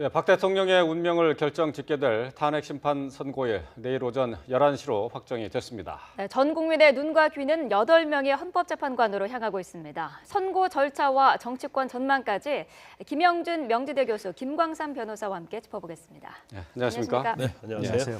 예, 박 대통령의 운명을 결정짓게 될 탄핵 심판 선고일 내일 오전 11시로 확정이 됐습니다. 네, 전 국민의 눈과 귀는 8명의 헌법재판관으로 향하고 있습니다. 선고 절차와 정치권 전망까지 김영준 명지대 교수, 김광삼 변호사와 함께 짚어보겠습니다. 네, 안녕하십니까? 네, 안녕하세요.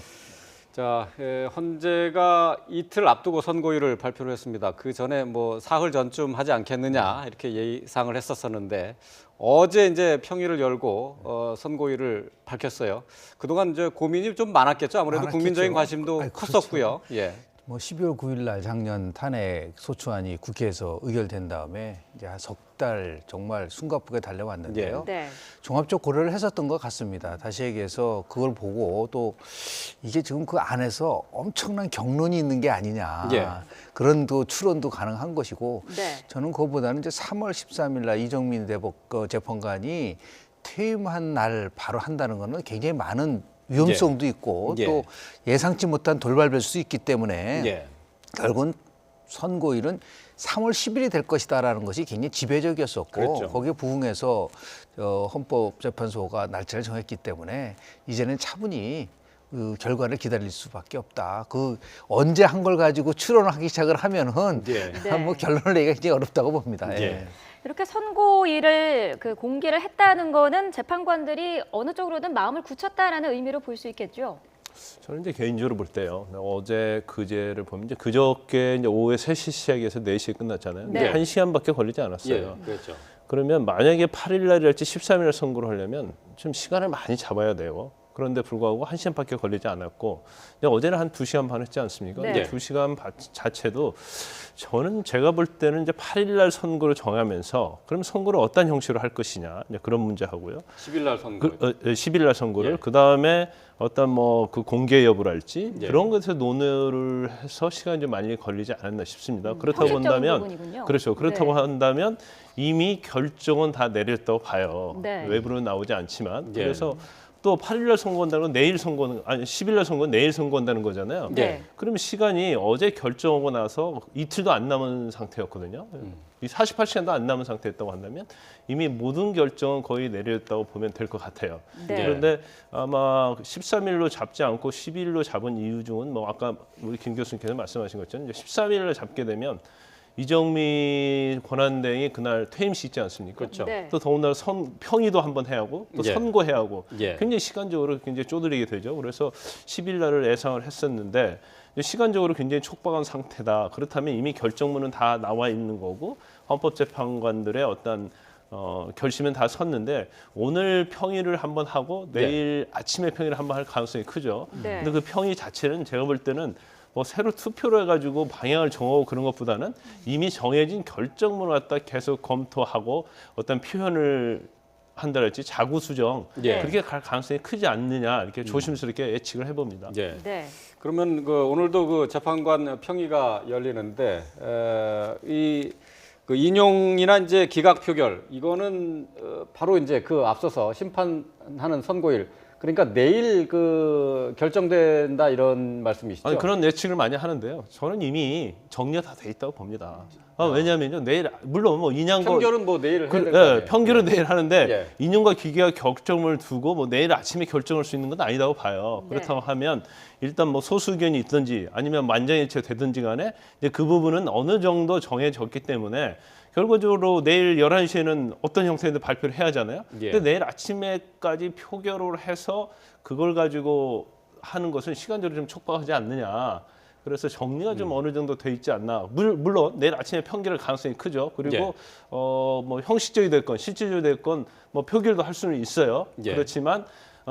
자, 헌재가 이틀 앞두고 선고일을 발표를 했습니다. 그 전에 뭐 사흘 전쯤 하지 않겠느냐 이렇게 예상을 했었었는데 어제 이제 평일을 열고 선고일을 밝혔어요. 그동안 이제 고민이 좀 많았겠죠. 아무래도 많았겠죠. 국민적인 관심도 컸었고요. 그렇죠. 예. 뭐 12월 9일 날 작년 탄핵 소추안이 국회에서 의결된 다음에 이제 한 석 달 정말 숨가쁘게 달려왔는데요. 네. 종합적 고려를 했었던 것 같습니다. 다시 얘기해서 그걸 보고 또 이게 지금 그 안에서 엄청난 경론이 있는 게 아니냐. 예. 그런 또 추론도 가능한 것이고 네. 저는 그거보다는 이제 3월 13일 날 이정민 재판관이 퇴임한 날 바로 한다는 거는 굉장히 많은 위험성도 있고 예. 또 예상치 못한 돌발될 수 있기 때문에 예. 결국은 선고일은 3월 10일이 될 것이다라는 것이 굉장히 지배적이었었고 그랬죠. 거기에 부응해서 헌법재판소가 날짜를 정했기 때문에 이제는 차분히 그 결과를 기다릴 수밖에 없다. 그 언제 한 걸 가지고 추론을 하기 시작을 하면은 예. 네. 뭐 결론을 내기가 굉장히 어렵다고 봅니다. 예. 이렇게 선고일을 공개를 했다는 거는 재판관들이 어느 쪽으로든 마음을 굳혔다라는 의미로 볼 수 있겠죠. 저는 이제 개인적으로 볼 때요. 어제 그제를 보면 이제 그저께 이제 오후에 3시 시작해서 4시에 끝났잖아요. 네. 근데 1시간밖에 걸리지 않았어요. 예. 그렇죠. 그러면 만약에 8일 날이랄지 13일 날 선고를 하려면 좀 시간을 많이 잡아야 돼요. 그런데 불구하고 1시간밖에 걸리지 않았고 어제는 한 2시간 반 했지 않습니까? 네. 근데 2시간 자체도 저는 제가 볼 때는 이제 8일 날 선고를 정하면서 그럼 선고를 어떤 형식으로 할 것이냐 이제 그런 문제하고요. 10일 날 선고. 10일 날 선고를 예. 그다음에 어떤 뭐 그 공개 여부랄지 예. 그런 것에 논의를 해서 시간이 좀 많이 걸리지 않았나 싶습니다. 그렇다고 형식적인 본다면 부분이군요. 그렇죠. 그렇다고 네. 한다면 이미 결정은 다 내렸다고 봐요. 네. 외부로는 나오지 않지만 예. 그래서 또 8일 날 선고한다는 건 내일 선고는 아니 10일 날 선고는 내일 선고한다는 거잖아요. 네. 그러면 시간이 어제 결정하고 나서 이틀도 안 남은 상태였거든요. 이 48시간도 안 남은 상태였다고 한다면 이미 모든 결정은 거의 내렸다고 보면 될 것 같아요. 네. 그런데 아마 13일로 잡지 않고 12일로 잡은 이유 중은 뭐 아까 우리 김 교수님께서 말씀하신 것처럼 이제 13일을 잡게 되면 이정민 권한대행이 그날 퇴임식 있지 않습니까? 그렇죠. 네. 또 더군다나 평의도 한번 해야 하고 또 예. 선고해야 하고 예. 굉장히 시간적으로 굉장히 쪼들리게 되죠. 그래서 10일 날을 예상을 했었는데 시간적으로 굉장히 촉박한 상태다. 그렇다면 이미 결정문은 다 나와 있는 거고 헌법재판관들의 어떤 결심은 다 섰는데 오늘 평의를 한번 하고 내일 아침에 평의를 한번 할 가능성이 크죠. 네. 근데 그 평의 자체는 제가 볼 때는 뭐 새로 투표를 해가지고 방향을 정하고 그런 것보다는 이미 정해진 결정문을 갖다 계속 검토하고 어떤 표현을 한다랄지 자구 수정 예. 그렇게 갈 가능성이 크지 않느냐 이렇게 조심스럽게 예측을 해봅니다. 예. 네. 그러면 오늘도 그 재판관 평의가 열리는데 그 인용이나 이제 기각 표결 이거는 바로 이제 그 앞서서 심판하는 선고일 그러니까 내일 그 결정된다 이런 말씀이시죠? 아니, 그런 예측을 많이 하는데요. 저는 이미 정리가 다 돼 있다고 봅니다. 왜냐하면요 내일 물론 뭐 인양과 평결은 뭐 내일 해야 될 거 아니에요? 평결은 내일 하는데 예. 인용과 기계가 결정을 두고 뭐 내일 아침에 결정할 수 있는 건 아니다고 봐요. 네. 그렇다고 하면 일단 뭐 소수 의견이 있든지 아니면 만장일치 되든지 간에 이제 그 부분은 어느 정도 정해졌기 때문에 결과적으로 내일 11시에는 어떤 형태인데 발표를 해야 하잖아요. 예. 근데 내일 아침에까지 표결을 해서 그걸 가지고 하는 것은 시간적으로 좀 촉박하지 않느냐. 그래서 정리가 좀 어느 정도 돼 있지 않나. 물론 내일 아침에 평결할 가능성이 크죠. 그리고 예. 뭐 형식적이 됐건 실질적이 됐건 뭐 표결도 할 수는 있어요. 예. 그렇지만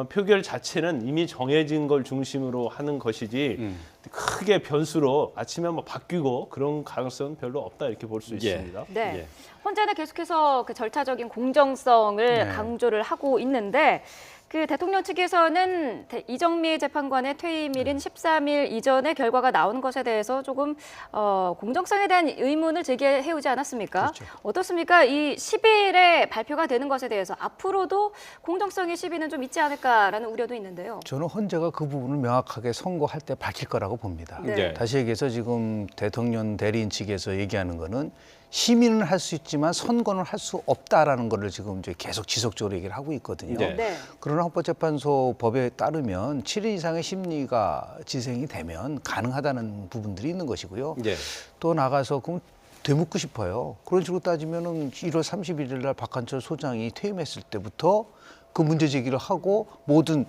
표결 자체는 이미 정해진 걸 중심으로 하는 것이지 크게 변수로 아침에 뭐 바뀌고 그런 가능성은 별로 없다 이렇게 볼 수 예. 있습니다. 네. 예. 헌재는 계속해서 그 절차적인 공정성을 네. 강조를 하고 있는데 그 대통령 측에서는 이정미 재판관의 퇴임일인 13일 이전에 결과가 나오는 것에 대해서 조금 공정성에 대한 의문을 제기해오지 않았습니까? 그렇죠. 어떻습니까? 이 10일에 발표가 되는 것에 대해서 앞으로도 공정성의 시비는 좀 있지 않을까라는 우려도 있는데요. 저는 헌재가 그 부분을 명확하게 선고할 때 밝힐 거라고 봅니다. 네. 네. 다시 얘기해서 지금 대통령 대리인 측에서 얘기하는 거는 시민은 할 수 있지만 선거는 할 수 없다라는 거를 지금 이제 계속 지속적으로 얘기를 하고 있거든요. 네. 네. 그러나 헌법재판소 법에 따르면 7인 이상의 심리가 지생이 되면 가능하다는 부분들이 있는 것이고요. 예. 또 나가서 그럼 되묻고 싶어요. 그런 식으로 따지면은 1월 31일 날 박한철 소장이 퇴임했을 때부터 그 문제 제기를 하고 모든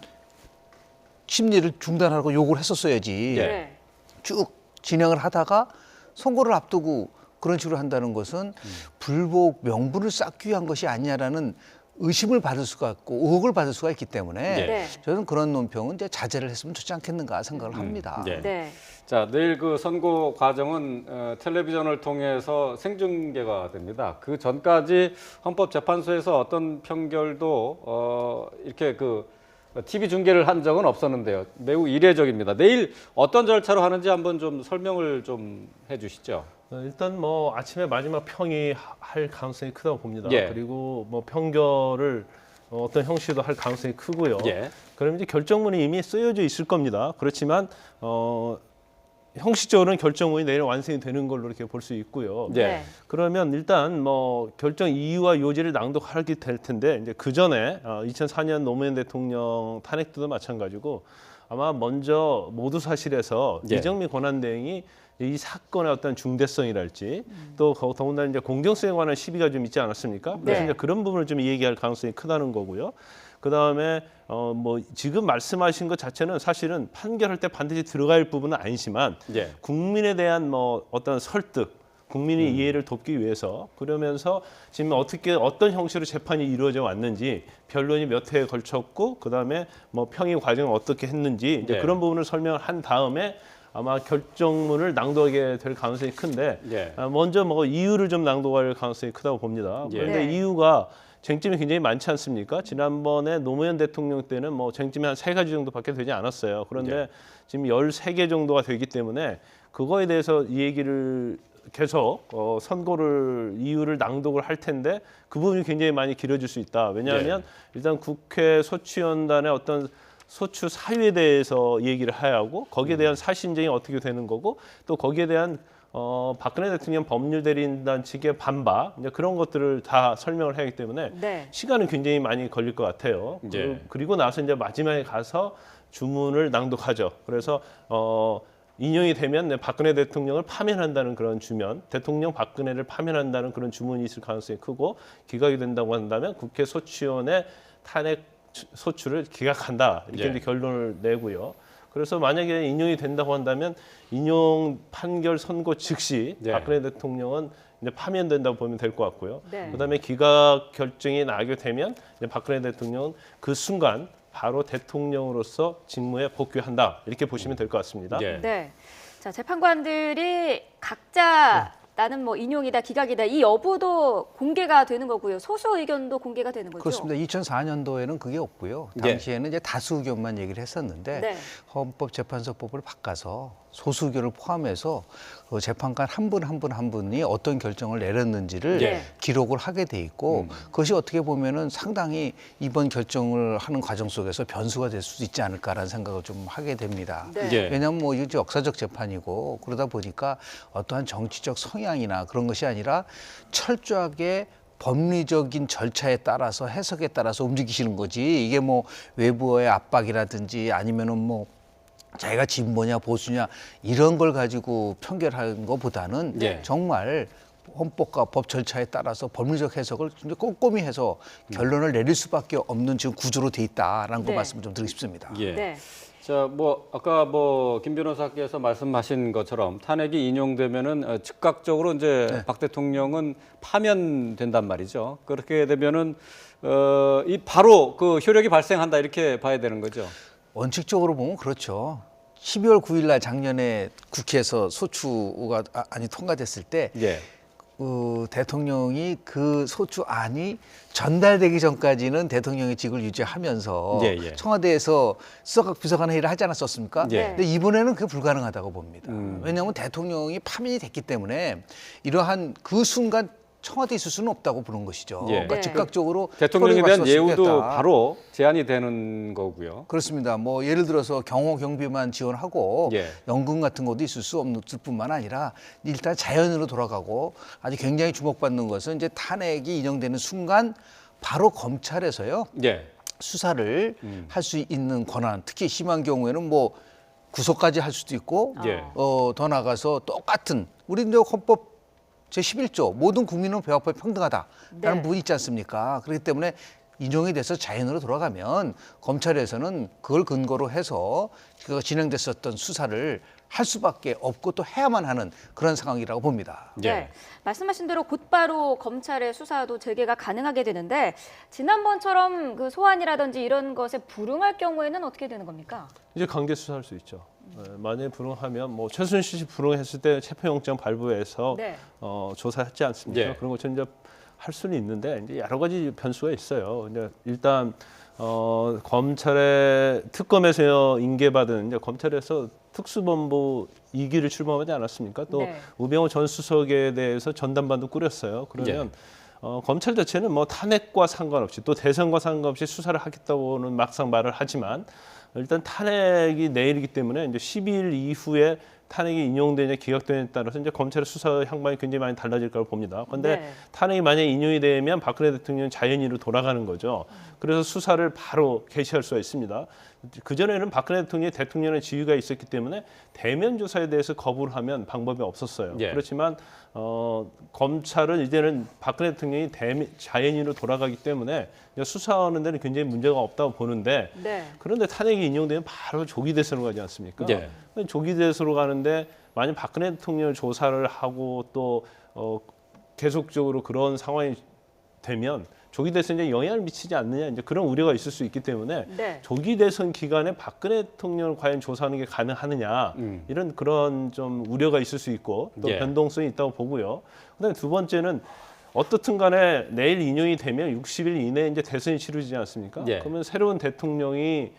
심리를 중단하라고 요구를 했었어야지. 예. 네. 쭉 진행을 하다가 선거를 앞두고 그런 식으로 한다는 것은 불복 명분을 쌓기 위한 것이 아니냐라는 의심을 받을 수가 있고 의혹을 받을 수가 있기 때문에 네. 저는 그런 논평은 이제 자제를 했으면 좋지 않겠는가 생각을 합니다. 네. 네. 자, 내일 그 선거 과정은 텔레비전을 통해서 생중계가 됩니다. 그 전까지 헌법재판소에서 어떤 판결도 이렇게 그 TV 중계를 한 적은 없었는데요. 매우 이례적입니다. 내일 어떤 절차로 하는지 한번 좀 설명을 좀 해주시죠. 일단 뭐 아침에 마지막 평이 할 가능성이 크다고 봅니다. 예. 그리고 뭐 평결을 어떤 형식으로 할 가능성이 크고요. 예. 그럼 이제 결정문이 이미 쓰여져 있을 겁니다. 그렇지만 형식적으로는 결정문이 내일 완성이 되는 걸로 이렇게 볼 수 있고요. 예. 네. 그러면 일단 뭐 결정 이유와 요지를 낭독하게 될 텐데 이제 그 전에 2004년 노무현 대통령 탄핵 때도 마찬가지고 아마 먼저 모두 사실에서 예. 이정미 권한대행이 이 사건의 어떤 중대성이랄지 또 더군다나 이제 공정성에 관한 시비가 좀 있지 않았습니까? 그래서 네. 이제 그런 부분을 좀 얘기할 가능성이 크다는 거고요. 그 다음에 뭐 지금 말씀하신 것 자체는 사실은 판결할 때 반드시 들어갈 부분은 아니지만 예. 국민에 대한 뭐 어떤 설득, 국민의 이해를 돕기 위해서 그러면서 지금 어떻게 어떤 형식으로 재판이 이루어져 왔는지 변론이 몇 회에 걸쳤고 그 다음에 뭐 평의 과정을 어떻게 했는지 이제 네. 그런 부분을 설명을 한 다음에 아마 결정문을 낭독하게 될 가능성이 큰데 예. 먼저 뭐 이유를 좀 낭독할 가능성이 크다고 봅니다. 예. 그런데 네. 이유가 쟁점이 굉장히 많지 않습니까? 지난번에 노무현 대통령 때는 뭐 쟁점이 한 3가지 정도밖에 되지 않았어요. 그런데 예. 지금 13개 정도가 되기 때문에 그거에 대해서 이 얘기를 계속 선고를 이유를 낭독을 할 텐데 그 부분이 굉장히 많이 길어질 수 있다. 왜냐하면 일단 국회 소추위원단의 어떤 소추 사유에 대해서 얘기를 해야 하고 거기에 대한 사실인정이 어떻게 되는 거고 또 거기에 대한 박근혜 대통령 법률대리인단 측의 반박 이제 그런 것들을 다 설명을 해야 하기 때문에 네. 시간은 굉장히 많이 걸릴 것 같아요. 예. 그리고 나서 이제 마지막에 가서 주문을 낭독하죠. 그래서 인용이 되면 박근혜 대통령을 파면한다는 그런 주면, 대통령 박근혜를 파면한다는 그런 주문이 있을 가능성이 크고 기각이 된다고 한다면 국회 소추위원회 탄핵 소추를 기각한다 이렇게 예. 이제 결론을 내고요. 그래서 만약에 인용이 된다고 한다면 인용 판결 선고 즉시 예. 박근혜 대통령은 이제 파면된다고 보면 될 것 같고요. 네. 그다음에 기각 결정이 나게 되면 이제 박근혜 대통령은 그 순간 바로 대통령으로서 직무에 복귀한다 이렇게 보시면 될 것 같습니다. 예. 네. 자, 재판관들이 각자 나는 뭐 인용이다, 기각이다 이 여부도 공개가 되는 거고요. 소수 의견도 공개가 되는 거죠. 그렇습니다. 2004년도에는 그게 없고요. 예. 당시에는 이제 다수 의견만 얘기를 했었는데 네. 헌법재판소법을 바꿔서 소수 의견을 포함해서 그 재판관 한 분 한 분 한 분이 어떤 결정을 내렸는지를 예. 기록을 하게 돼 있고 그것이 어떻게 보면은 상당히 이번 결정을 하는 과정 속에서 변수가 될 수도 있지 않을까라는 생각을 좀 하게 됩니다. 네. 예. 왜냐하면 뭐 이게 역사적 재판이고 그러다 보니까 어떠한 정치적 성향이나 그런 것이 아니라 철저하게 법리적인 절차에 따라서 해석에 따라서 움직이시는 거지 이게 뭐 외부의 압박이라든지 아니면은 뭐 자기가 진보냐 보수냐 이런 걸 가지고 편결하는 것보다는 예. 정말 헌법과 법 절차에 따라서 법리적 해석을 좀 꼼꼼히 해서 결론을 내릴 수밖에 없는 지금 구조로 돼 있다라는 거 네. 말씀을 좀 드리고 싶습니다. 예. 네. 자, 뭐 아까 뭐 김 변호사께서 말씀하신 것처럼 탄핵이 인용되면은 즉각적으로 이제 박 대통령은 파면된단 말이죠. 그렇게 되면은 이 바로 그 효력이 발생한다 이렇게 봐야 되는 거죠. 원칙적으로 보면 그렇죠. 12월 9일 날 작년에 국회에서 소추가 안이 통과됐을 때 예. 대통령이 그 소추안이 전달되기 전까지는 대통령의 직을 유지하면서 예, 예. 청와대에서 수석 비서관 회의를 하지 않았었습니까? 예. 근데 이번에는 그게 불가능하다고 봅니다. 왜냐하면 대통령이 파면이 됐기 때문에 이러한 그 순간 청와대에 있을 수는 없다고 보는 것이죠. 예. 그러니까 네. 즉각적으로 대통령에 토론이 대한 말씀하실 수 예우도 있겠다. 바로 제한이 되는 거고요. 그렇습니다. 뭐 예를 들어서 경호 경비만 지원하고 예. 연금 같은 것도 있을 수 없을 뿐만 아니라 일단 자연으로 돌아가고 아주 굉장히 주목받는 것은 이제 탄핵이 인용되는 순간 바로 검찰에서요 예. 수사를 할 수 있는 권한, 특히 심한 경우에는 뭐 구속까지 할 수도 있고 예. 더 나가서 똑같은 우리 이제 헌법 제11조 모든 국민은 배합법에 평등하다라는 네. 부분이 있지 않습니까? 그렇기 때문에 인용이 돼서 자연으로 돌아가면 검찰에서는 그걸 근거로 해서 그 진행됐었던 수사를 할 수밖에 없고 또 해야만 하는 그런 상황이라고 봅니다. 예. 네. 말씀하신 대로 곧바로 검찰의 수사도 재개가 가능하게 되는데 지난번처럼 그 소환이라든지 이런 것에 불응할 경우에는 어떻게 되는 겁니까? 이제 강제 수사할 수 있죠. 만약에 불응하면 뭐 최순실 씨 불응했을 때 체포영장 발부해서 네. 조사했지 않습니까? 예. 그런 것처럼 이제 할 수는 있는데 이제 여러 가지 변수가 있어요. 이제 일단 검찰의 특검에서 인계받은 이제 검찰에서 특수본부 2기를 출범하지 않았습니까? 또 네. 우병우 전 수석에 대해서 전담반도 꾸렸어요. 그러면 검찰 자체는 뭐 탄핵과 상관없이 또 대선과 상관없이 수사를 하겠다고는 막상 말을 하지만 일단 탄핵이 내일이기 때문에 이제 12일 이후에 탄핵이 인용되냐 기각되냐에 따라서 이제 검찰의 수사 향방이 굉장히 많이 달라질 거라고 봅니다. 그런데 네. 탄핵이 만약에 인용이 되면 박근혜 대통령은 자연히로 돌아가는 거죠. 그래서 수사를 바로 개시할 수가 있습니다. 그전에는 박근혜 대통령이 대통령의 지위가 있었기 때문에 대면 조사에 대해서 거부를 하면 방법이 없었어요. 예. 그렇지만 검찰은 이제는 박근혜 대통령이 자연히로 돌아가기 때문에 수사하는 데는 굉장히 문제가 없다고 보는데 네. 그런데 탄핵이 인용되면 바로 조기 대선으로 가지 않습니까? 예. 조기 대선으로 가는데 만약 박근혜 대통령을 조사를 하고 또 계속적으로 그런 상황이 되면 조기 대선에 영향을 미치지 않느냐 이제 그런 우려가 있을 수 있기 때문에 네. 조기 대선 기간에 박근혜 대통령을 과연 조사하는 게 가능하느냐 이런 그런 좀 우려가 있을 수 있고 또 예. 변동성이 있다고 보고요. 그다음에 두 번째는 어떻든 간에 내일 인용이 되면 60일 이내에 이제 대선이 치러지지 않습니까? 예. 그러면 새로운 대통령이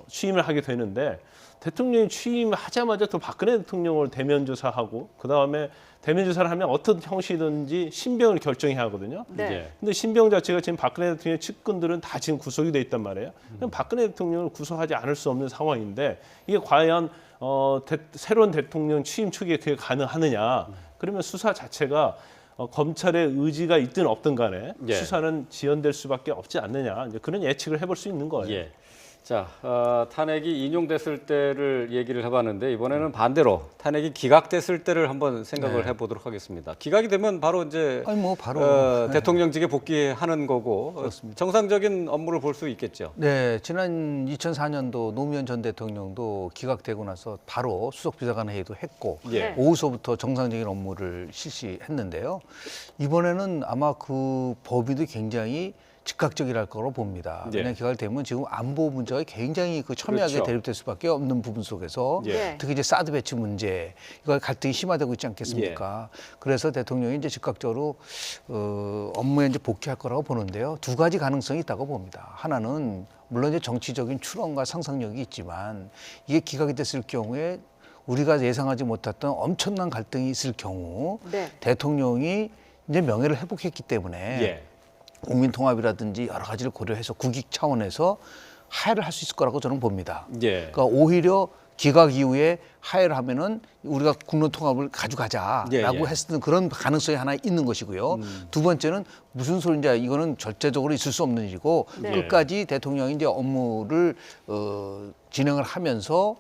취임을 하게 되는데 대통령이 취임하자마자 또 박근혜 대통령을 대면 조사하고 그 다음에 대면 조사를 하면 어떤 형식이든지 신병을 결정해야 하거든요. 네. 예. 근데 신병 자체가 지금 박근혜 대통령의 측근들은 다 지금 구속이 돼 있단 말이에요. 그럼 박근혜 대통령을 구속하지 않을 수 없는 상황인데 이게 과연 새로운 대통령 취임 초기에 그게 가능하느냐? 그러면 수사 자체가 검찰의 의지가 있든 없든 간에 예. 수사는 지연될 수밖에 없지 않느냐 이제 그런 예측을 해볼 수 있는 거예요. 예. 자, 탄핵이 인용됐을 때를 얘기를 해봤는데 이번에는 반대로 탄핵이 기각됐을 때를 한번 생각을 해보도록 하겠습니다. 기각이 되면 바로 이제 아니 뭐 바로 대통령직에 복귀하는 거고 정상적인 업무를 볼 수 있겠죠. 네, 지난 2004년도 노무현 전 대통령도 기각되고 나서 바로 수석비서관 회의도 했고 예. 오후서부터 정상적인 업무를 실시했는데요. 이번에는 아마 그 법위도 굉장히 즉각적이랄 거로 봅니다. 예. 왜냐하면 기각되면 지금 안보 문제가 굉장히 그 첨예하게 그렇죠. 대립될 수밖에 없는 부분 속에서 예. 특히 이제 사드 배치 문제 이거 갈등이 심화되고 있지 않겠습니까? 그래서 대통령이 이제 즉각적으로 업무에 이제 복귀할 거라고 보는데요. 두 가지 가능성이 있다고 봅니다. 하나는 물론 이제 정치적인 추론과 상상력이 있지만 이게 기각이 됐을 경우에 우리가 예상하지 못했던 엄청난 갈등이 있을 경우 네. 대통령이 이제 명예를 회복했기 때문에 예. 국민 통합이라든지 여러 가지를 고려해서 국익 차원에서 하해를 할 수 있을 거라고 저는 봅니다. 예. 그러니까 오히려 기각 이후에 하해를 하면은 우리가 국론 통합을 가져가자라고 예, 예. 했던 그런 가능성이 하나 있는 것이고요. 두 번째는 무슨 소리인지 이거는 절대적으로 있을 수 없는 일이고 네. 끝까지 대통령이 이제 업무를 진행을 하면서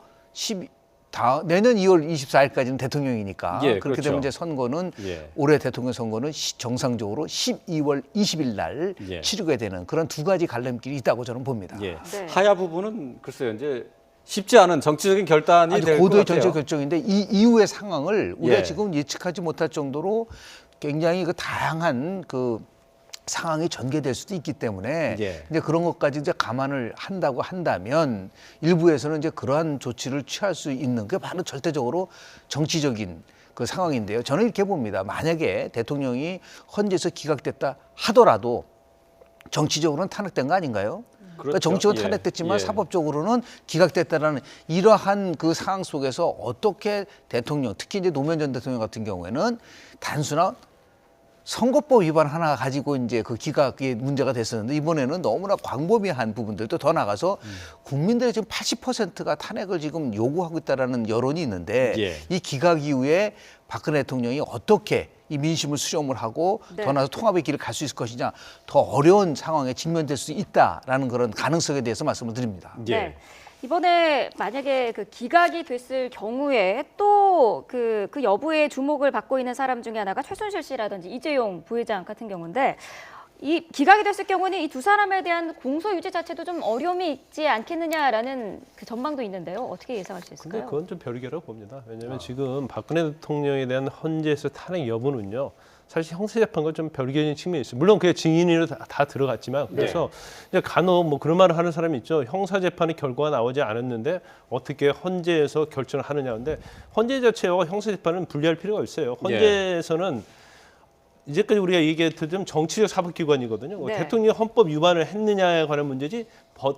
내년 2월 24일까지는 대통령이니까 예, 그렇게 그렇죠. 되면 이제 선거는 예. 올해 대통령 선거는 정상적으로 12월 20일 날 예. 치르게 되는 그런 두 가지 갈림길이 있다고 저는 봅니다. 예. 네. 하야 부분은 글쎄요 이제 쉽지 않은 정치적인 결단이 아주 될 것 고도의 같아요. 정치적 결정인데 이 이후의 상황을 우리가 예. 지금 예측하지 못할 정도로 굉장히 그 다양한 그 상황이 전개될 수도 있기 때문에 예. 이제 그런 것까지 이제 감안을 한다고 한다면 일부에서는 이제 그러한 조치를 취할 수 있는 게 바로 절대적으로 정치적인 그 상황인데요. 저는 이렇게 봅니다. 만약에 대통령이 헌재에서 기각됐다 하더라도 정치적으로는 탄핵된 거 아닌가요? 그러니까 그렇죠. 정치적으로 예. 탄핵됐지만 예. 사법적으로는 기각됐다라는 이러한 그 상황 속에서 어떻게 대통령, 특히 이제 노무현 전 대통령 같은 경우에는 단순한 선거법 위반 하나 가지고 이제 그 기각이 문제가 됐었는데 이번에는 너무나 광범위한 부분들도 더 나가서 국민들의 지금 80%가 탄핵을 지금 요구하고 있다라는 여론이 있는데 예. 이 기각 이후에 박근혜 대통령이 어떻게 이 민심을 수렴을 하고 네. 더 나아서 통합의 길을 갈 수 있을 것이냐 더 어려운 상황에 직면될 수 있다라는 그런 가능성에 대해서 말씀을 드립니다. 예. 네. 이번에 만약에 그 기각이 됐을 경우에 또 그 여부에 주목을 받고 있는 사람 중에 하나가 최순실 씨라든지 이재용 부회장 같은 경우인데 이 기각이 됐을 경우는 이 두 사람에 대한 공소 유지 자체도 좀 어려움이 있지 않겠느냐라는 그 전망도 있는데요. 어떻게 예상할 수 근데 있을까요? 그건 좀 별개라고 봅니다. 왜냐하면 지금 박근혜 대통령에 대한 헌재에서 탄핵 여부는요. 사실 형사재판과 좀 별개적인 측면이 있어요. 물론 그게 증인으로 다 들어갔지만 그래서 이제 간혹 뭐 그런 말을 하는 사람이 있죠. 형사재판의 결과가 나오지 않았는데 어떻게 헌재에서 결정을 하느냐. 근데 헌재 자체와 형사재판은 분리할 필요가 있어요. 헌재에서는 이제까지 우리가 얘기했던 좀 정치적 사법기관이거든요. 네. 대통령이 헌법 위반을 했느냐에 관한 문제지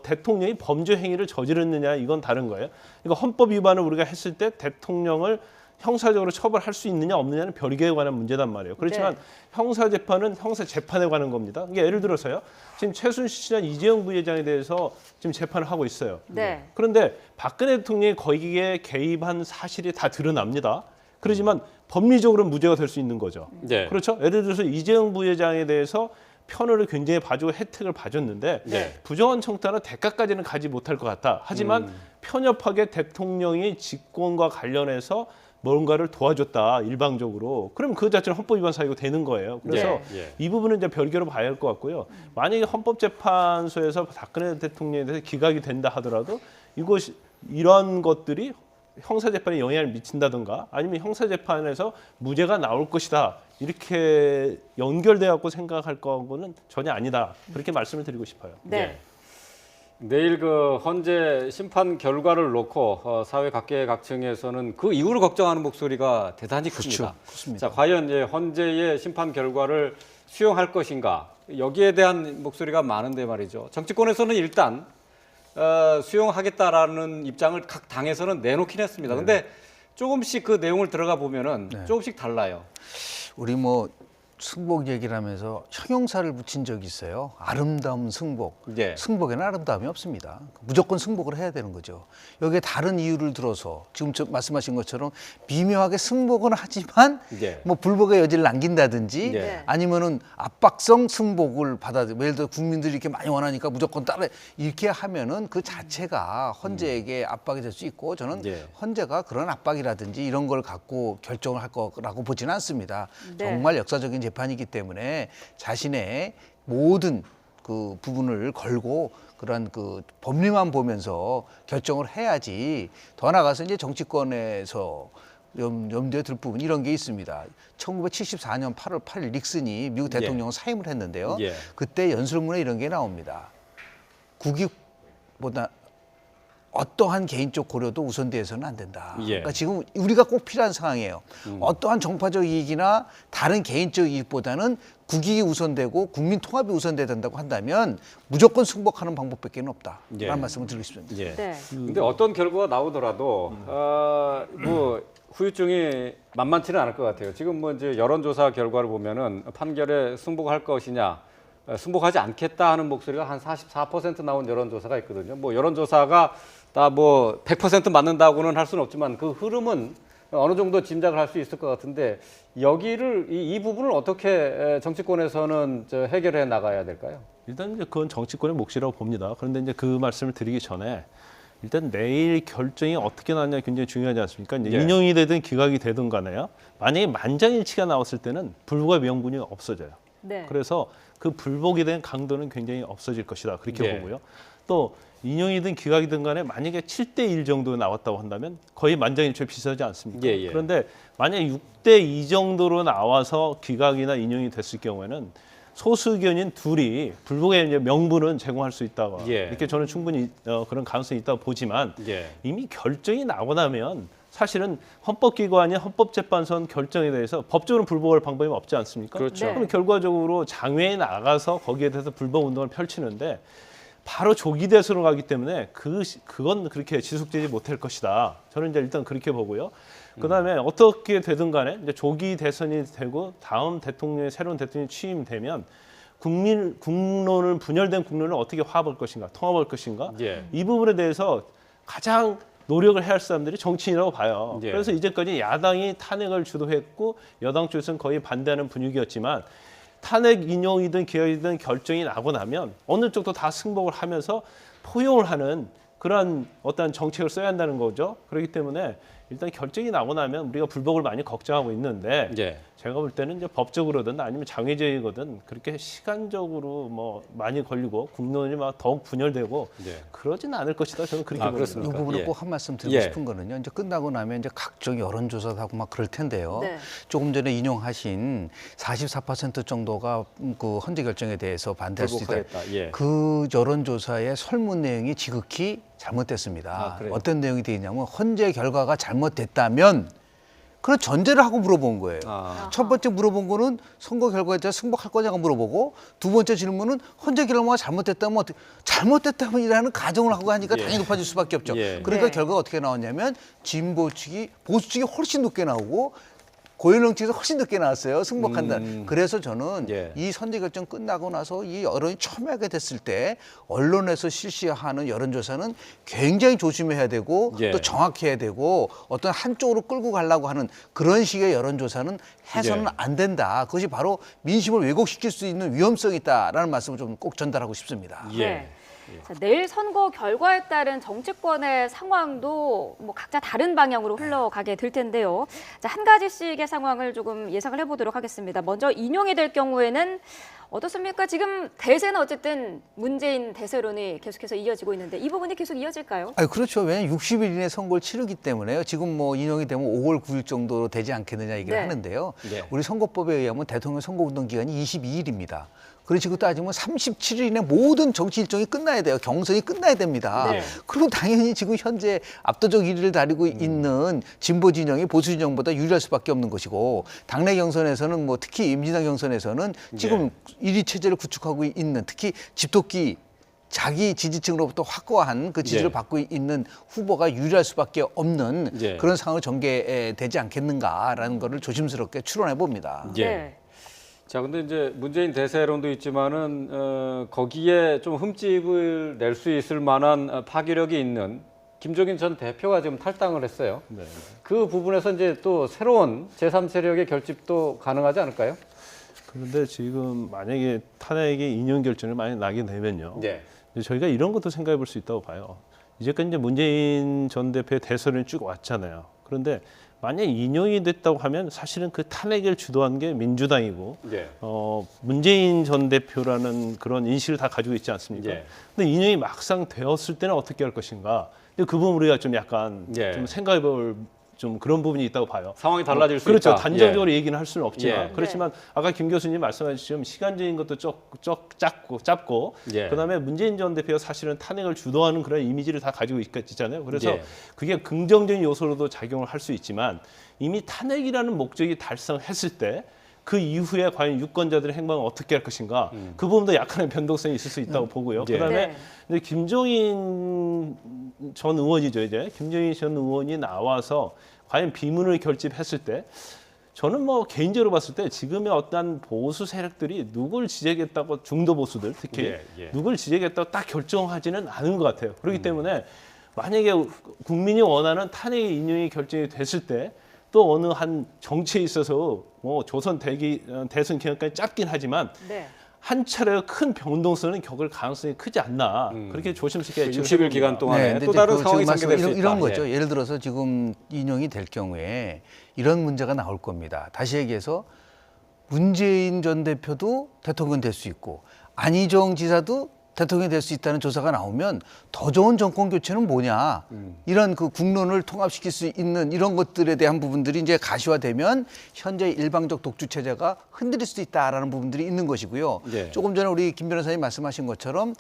대통령이 범죄 행위를 저질렀느냐 이건 다른 거예요. 그러니까 헌법 위반을 우리가 했을 때 대통령을 형사적으로 처벌할 수 있느냐 없느냐는 별개에 관한 문제단 말이에요. 그렇지만 네. 형사재판은 형사재판에 관한 겁니다. 그러니까 예를 들어서요. 지금 최순실 씨나 이재용 부회장에 대해서 지금 재판을 하고 있어요. 네. 그런데 박근혜 대통령이 거기에 개입한 사실이 다 드러납니다. 그렇지만 법리적으로 무죄가 될 수 있는 거죠. 네. 그렇죠? 예를 들어서 이재용 부회장에 대해서 편을 굉장히 봐주고 혜택을 봐줬는데 네. 부정한 청탁은 대가까지는 가지 못할 것 같다. 하지만 편협하게 대통령이 직권과 관련해서 뭔가를 도와줬다 일방적으로. 그럼 그 자체는 헌법 위반 사유가 되는 거예요. 그래서 이 부분은 이제 별개로 봐야 할 것 같고요. 만약에 헌법재판소에서 박근혜 대통령에 대해서 기각이 된다 하더라도 이것이 이런 것들이 형사재판에 영향을 미친다든가 아니면 형사재판에서 무죄가 나올 것이다 이렇게 연결돼 갖고 생각할 거는 전혀 아니다 그렇게 말씀을 드리고 싶어요. 네. 내일 그 헌재 심판 결과를 놓고 사회 각계각층에서는 그 이후를 걱정하는 목소리가 대단히 큽니다. 그렇습니다. 자, 과연 이제 헌재의 심판 결과를 수용할 것인가 여기에 대한 목소리가 많은데 말이죠. 정치권에서는 일단 수용하겠다라는 입장을 각 당에서는 내놓긴 했습니다. 근데 조금씩 그 내용을 들어가 보면은 조금씩 달라요. 우리 뭐 승복 얘기를 하면서 형용사를 붙인 적이 있어요. 아름다운 승복. 예. 승복에는 아름다움이 없습니다. 무조건 승복을 해야 되는 거죠. 여기에 다른 이유를 들어서 지금 말씀하신 것처럼 미묘하게 승복은 하지만 예. 뭐 불복의 여지를 남긴다든지 예. 아니면은 압박성 승복을 받아들여. 예를 들어 국민들이 이렇게 많이 원하니까 무조건 따라 이렇게 하면은 그 자체가 헌재에게 압박이 될 수 있고 저는 예. 헌재가 그런 압박이라든지 이런 걸 갖고 결정을 할 거라고 보지는 않습니다. 네. 정말 역사적인 재판이기 때문에 자신의 모든 그 부분을 걸고 그런 그 법리만 보면서 결정을 해야지. 더 나가서 이제 정치권에서 염두에 둘 부분 이런 게 있습니다. 1974년 8월 8일 닉슨이 미국 대통령을 사임을 했는데요. 예. 그때 연설문에 이런 게 나옵니다. 국익보다 어떠한 개인적 고려도 우선돼서는 안 된다. 예. 그러니까 지금 우리가 꼭 필요한 상황이에요. 어떠한 정파적 이익이나 다른 개인적 이익보다는 국익이 우선되고 국민 통합이 우선돼야 된다고 한다면 무조건 승복하는 방법밖에 없다. 예. 라는 말씀을 드리고 싶습니다. 예. 네. 근데 어떤 결과가 나오더라도 뭐 후유증이 만만치는 않을 것 같아요. 지금 뭐 이제 여론조사 결과를 보면은 판결에 승복할 것이냐, 승복하지 않겠다 하는 목소리가 한 44% 나온 여론조사가 있거든요. 뭐 여론조사가 다 뭐 100% 맞는다고는 할 수는 없지만 그 흐름은 어느 정도 짐작을 할 수 있을 것 같은데 여기를 이 부분을 어떻게 정치권에서는 해결해 나가야 될까요? 일단 이제 그건 정치권의 몫이라고 봅니다. 그런데 이제 그 말씀을 드리기 전에 일단 내일 결정이 어떻게 나느냐 굉장히 중요하지 않습니까? 이제 예. 인용이 되든 기각이 되든 간에요. 만약에 만장일치가 나왔을 때는 불복의 명분이 없어져요. 네. 그래서 그 불복에 대한 강도는 굉장히 없어질 것이다. 그렇게 예. 보고요. 또 인용이든 기각이든 간에 만약에 7대1 정도 나왔다고 한다면 거의 만장일치에 비슷하지 않습니까? 예, 예. 그런데 만약에 6대2 정도로 나와서 기각이나 인용이 됐을 경우에는 소수 의견인 둘이 불복의 이제 명분은 제공할 수 있다고 예. 이렇게 저는 충분히 그런 가능성이 있다고 보지만 예. 이미 결정이 나고 나면 사실은 헌법기관이 헌법재판소 결정에 대해서 법적으로 불복할 방법이 없지 않습니까? 그렇죠. 네. 그럼 결과적으로 장외에 나가서 거기에 대해서 불복 운동을 펼치는데 바로 조기 대선으로 가기 때문에 그건 그렇게 지속되지 못할 것이다. 저는 이제 일단 그렇게 보고요. 그다음에 어떻게 되든 간에 이제 조기 대선이 되고 다음 대통령이 새로운 대통령이 취임되면 국론을 분열된 국론을 어떻게 화합할 것인가, 통합할 것인가 예. 이 부분에 대해서 가장 노력을 해야 할 사람들이 정치인이라고 봐요. 예. 그래서 이제까지 야당이 탄핵을 주도했고 여당 쪽에서는 거의 반대하는 분위기였지만 탄핵 인용이든 기각이든 결정이 나고 나면 어느 쪽도 다 승복을 하면서 포용을 하는 그러한 어떤 정책을 써야 한다는 거죠. 그렇기 때문에 일단 결정이 나고 나면 우리가 불복을 많이 걱정하고 있는데 예. 제가 볼 때는 이제 법적으로든 아니면 장외적이거든 그렇게 시간적으로 뭐 많이 걸리고 국론이 막 더욱 분열되고 예. 그러진 않을 것이다. 저는 그렇게 아, 봅니다. 그렇습니까? 이 부분에 예. 꼭 한 말씀 드리고 예. 싶은 거는요. 이제 끝나고 나면 이제 각종 여론조사도 하고 막 그럴 텐데요. 네. 조금 전에 인용하신 44% 정도가 그 헌재 결정에 대해서 반대할 수 있다. 불복하겠다. 예. 그 여론조사의 설문 내용이 지극히 잘못됐습니다. 아, 그래요? 어떤 내용이 되어 있냐면 헌재 결과가 잘못됐다면 그런 전제를 하고 물어본 거예요. 아. 첫 번째 물어본 거는 선거 결과에 대해 승복할 거냐고 물어보고 두 번째 질문은 헌재 결과가 잘못됐다면 어떻게 잘못됐다면이라는 가정을 하고 하니까 예. 당연히 높아질 수밖에 없죠. 예. 그러니까 네. 결과가 어떻게 나왔냐면 진보 측이 보수 측이 훨씬 높게 나오고 고연령 측에서 훨씬 늦게 나왔어요. 승복한다. 그래서 저는 예. 이 선제 결정 끝나고 나서 이 여론이 첨예하게 됐을 때 언론에서 실시하는 여론조사는 굉장히 조심해야 되고 예. 또 정확해야 되고 어떤 한쪽으로 끌고 가려고 하는 그런 식의 여론조사는 해서는 예. 안 된다. 그것이 바로 민심을 왜곡시킬 수 있는 위험성이 있다라는 말씀을 좀 꼭 전달하고 싶습니다. 예. 네. 자, 내일 선거 결과에 따른 정치권의 상황도 뭐 각자 다른 방향으로 흘러가게 될 텐데요. 자, 한 가지씩의 상황을 조금 예상을 해보도록 하겠습니다. 먼저 인용이 될 경우에는 어떻습니까? 지금 대세는 어쨌든 문재인 대세론이 계속해서 이어지고 있는데 이 부분이 계속 이어질까요? 아니, 그렇죠. 왜냐하면 60일 이내 선거를 치르기 때문에요. 지금 뭐 인용이 되면 5월 9일 정도로 되지 않겠느냐 얘기를 네. 하는데요. 네. 우리 선거법에 의하면 대통령 선거운동 기간이 22일입니다. 그러시고 따지면 37일 이내 모든 정치 일정이 끝나야 돼요. 경선이 끝나야 됩니다. 네. 그리고 당연히 지금 현재 압도적 1위를 다리고 있는 진보 진영이 보수 진영보다 유리할 수밖에 없는 것이고 당내 경선에서는 뭐 특히 민주당 경선에서는 지금 1위 체제를 구축하고 있는 특히 집토끼 자기 지지층으로부터 확고한 그 지지를 예. 받고 있는 후보가 유리할 수밖에 없는 예. 그런 상황을 전개되지 않겠는가라는 것을 조심스럽게 추론해 봅니다. 예. 네. 자, 근데 이제 문재인 대세론도 있지만은 거기에 좀 흠집을 낼 수 있을 만한 파괴력이 있는 김종인 전 대표가 지금 탈당을 했어요. 네. 그 부분에서 이제 또 새로운 제3세력의 결집도 가능하지 않을까요? 그런데 지금 만약에 탄핵의 인용 결정을 만약 나게 되면요. 네. 이제 저희가 이런 것도 생각해 볼 수 있다고 봐요. 이제까지 이제 문재인 전 대표의 대선을 쭉 왔잖아요. 그런데 만약 인용이 됐다고 하면 사실은 그 탄핵을 주도한 게 민주당이고 예. 문재인 전 대표라는 그런 인식을 다 가지고 있지 않습니까? 예. 근데 인용이 막상 되었을 때는 어떻게 할 것인가? 근데 그 부분 우리가 좀 약간 예. 좀 생각해 볼 좀 그런 부분이 있다고 봐요. 상황이 달라질 수 그렇죠. 있다. 단정적으로 얘기는 할 수는 없지만 예. 그렇지만 아까 김 교수님 말씀하셨지만 시간적인 것도 짧고 예. 그다음에 문재인 전 대표가 사실은 탄핵을 주도하는 그런 이미지를 다 가지고 있잖아요. 그래서 예. 그게 긍정적인 요소로도 작용을 할 수 있지만 이미 탄핵이라는 목적이 달성했을 때 그 이후에 과연 유권자들의 행방을 어떻게 할 것인가 그 부분도 약간의 변동성이 있을 수 있다고 보고요. 예. 그다음에 네. 근데 김종인 전 의원이죠. 이제 김종인 전 의원이 나와서 과연 비문을 결집했을 때 저는 뭐 개인적으로 봤을 때 지금의 어떤 보수 세력들이 누굴 지지하겠다고 중도 보수들 특히 예, 예. 누굴 지지하겠다고 딱 결정하지는 않은 것 같아요. 그렇기 때문에 만약에 국민이 원하는 탄핵 인용이 결정이 됐을 때 또 어느 한 정치에 있어서 뭐 조선 대선 기간까지 짧긴 하지만 네. 한 차례 큰 변동성은 겪을 가능성이 크지 않나 그렇게 조심스럽게 60일 기간 동안에 근데 또 이제 다른 그 상황이 지금 말씀 전개될 수 있다. 이런 거죠. 예. 예를 들어서 지금 인용이 될 경우에 이런 문제가 나올 겁니다. 다시 얘기해서 문재인 전 대표도 대통령 될 수 있고 안희정 지사도 대통령이 될 수 있다는 조사가 나오면 더 좋은 정권 교체는 뭐냐 이런 그 국론을 통합시킬 수 있는 이런 것들에 대한 부분들이 이제 가시화되면 현재 일방적 독주 체제가 흔들릴 수도 있다라는 부분들이 있는 것이고요. 예. 조금 전에 우리 김 변호사님 말씀하신 것처럼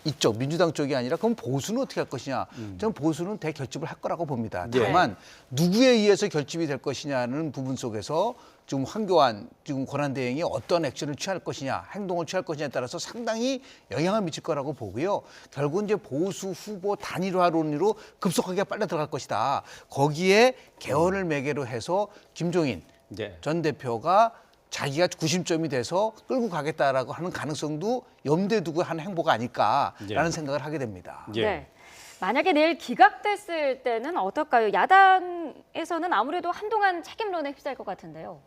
이쪽 민주당 쪽이 아니라 그럼 보수는 어떻게 할 것이냐? 저는 보수는 대결집을 할 거라고 봅니다. 예. 다만 누구에 의해서 결집이 될 것이냐는 부분 속에서 지금 황교안 지금 권한대행이 어떤 액션을 취할 것이냐, 행동을 취할 것이냐에 따라서 상당히 영향을 미칠 거라고 보고요. 결국 이제 보수 후보 단일화론으로 급속하게 빨려 들어갈 것이다. 거기에 개헌을 매개로 해서 김종인 예. 전 대표가 자기가 구심점이 돼서 끌고 가겠다라고 하는 가능성도 염두에 두고 한 행보가 아닐까라는 예. 생각을 하게 됩니다. 예. 네. 만약에 내일 기각됐을 때는 어떨까요? 야당에서는 아무래도 한동안 책임론에 휩싸일 것 같은데요.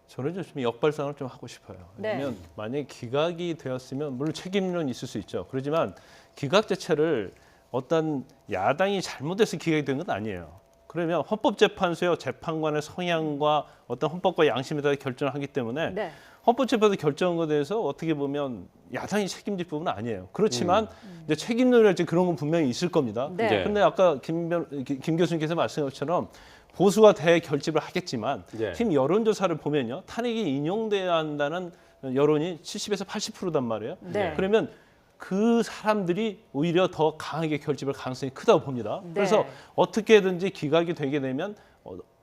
저는 좀 역발상을 좀 하고 싶어요. 네. 왜냐하면 만약에 기각이 되었으면 물론 책임론이 있을 수 있죠. 그렇지만 기각 자체를 어떤 야당이 잘못해서 기각이 된 건 아니에요. 그러면 헌법재판소의 재판관의 성향과 어떤 헌법과 양심에 따라 결정을 하기 때문에 네. 헌법재판소 결정한 것에 대해서 어떻게 보면 야당이 책임질 부분은 아니에요. 그렇지만 이제 책임론이랄지 그런 건 분명히 있을 겁니다. 네. 예. 근데 아까 김 교수님께서 말씀하신 것처럼 보수가 대결집을 하겠지만 예. 팀 여론조사를 보면요. 탄핵이 인용돼야 한다는 여론이 70에서 80%단 말이에요. 네. 그러면 그 사람들이 오히려 더 강하게 결집할 가능성이 크다고 봅니다. 네. 그래서 어떻게든지 기각이 되게 되면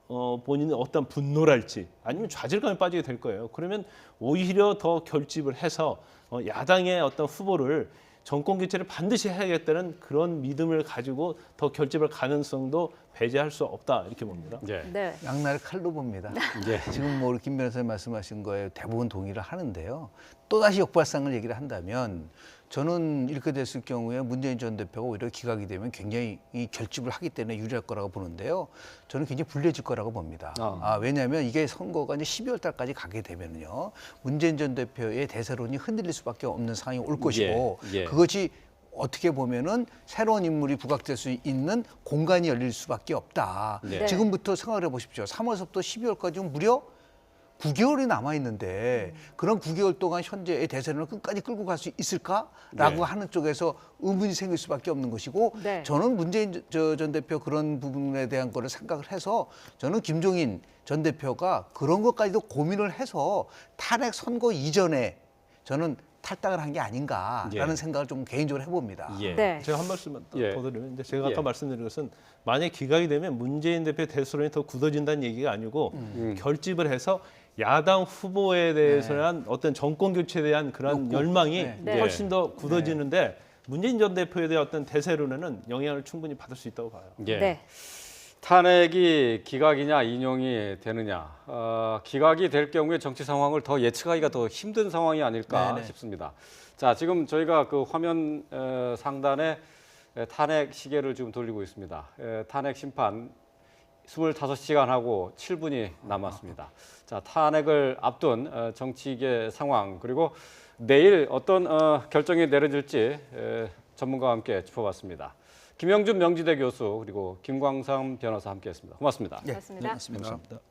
본인의 어떤 분노랄지 아니면 좌절감에 빠지게 될 거예요. 그러면 오히려 더 결집을 해서 야당의 어떤 후보를 정권 교체를 반드시 해야겠다는 그런 믿음을 가지고 더 결집할 가능성도 배제할 수 없다 이렇게 봅니다. 예. 네. 양날의 칼로 봅니다. 예. 지금 뭐 김 변호사님 말씀하신 거에 대부분 동의를 하는데요. 또다시 역발상을 얘기를 한다면 저는 이렇게 됐을 경우에 문재인 전 대표가 오히려 기각이 되면 굉장히 이 결집을 하기 때문에 유리할 거라고 보는데요. 저는 굉장히 불리해질 거라고 봅니다. 왜냐하면 이게 선거가 이제 12월 달까지 가게 되면요. 문재인 전 대표의 대세론이 흔들릴 수밖에 없는 상황이 올 것이고 예. 그것이 어떻게 보면은 새로운 인물이 부각될 수 있는 공간이 열릴 수밖에 없다. 네. 지금부터 생각을 해보십시오. 3월서부터 12월까지 무려 9개월이 남아 있는데 그런 9개월 동안 현재의 대세론을 끝까지 끌고 갈 수 있을까라고 네. 하는 쪽에서 의문이 생길 수밖에 없는 것이고 네. 저는 문재인 전 대표 그런 부분에 대한 거를 생각을 해서 저는 김종인 전 대표가 그런 것까지도 고민을 해서 탄핵 선거 이전에 저는 탈당을 한 게 아닌가라는 예. 생각을 좀 개인적으로 해봅니다. 예. 네. 제가 한 말씀만 더 예. 드리면 이제 제가 아까 예. 말씀드린 것은 만약 기각이 되면 문재인 대표의 대세론이 더 굳어진다는 얘기가 아니고 결집을 해서 야당 후보에 대해서는 어떤 정권 교체에 대한 그런 욕구. 열망이 네. 훨씬 더 굳어지는데 문재인 전 대표에 대한 어떤 대세론에는 영향을 충분히 받을 수 있다고 봐요. 예. 네. 탄핵이 기각이냐 인용이 되느냐. 기각이 될 경우에 정치 상황을 더 예측하기가 더 힘든 상황이 아닐까 네네. 싶습니다. 자, 지금 저희가 그 화면 상단에 탄핵 시계를 지금 돌리고 있습니다. 탄핵 심판 25시간하고 7분이 남았습니다. 자, 탄핵을 앞둔 정치계 상황 그리고 내일 어떤 결정이 내려질지 전문가와 함께 짚어봤습니다. 김영준 명지대 교수 그리고 김광삼 변호사 함께했습니다. 고맙습니다. 예, 고맙습니다. 고맙습니다. 감사합니다.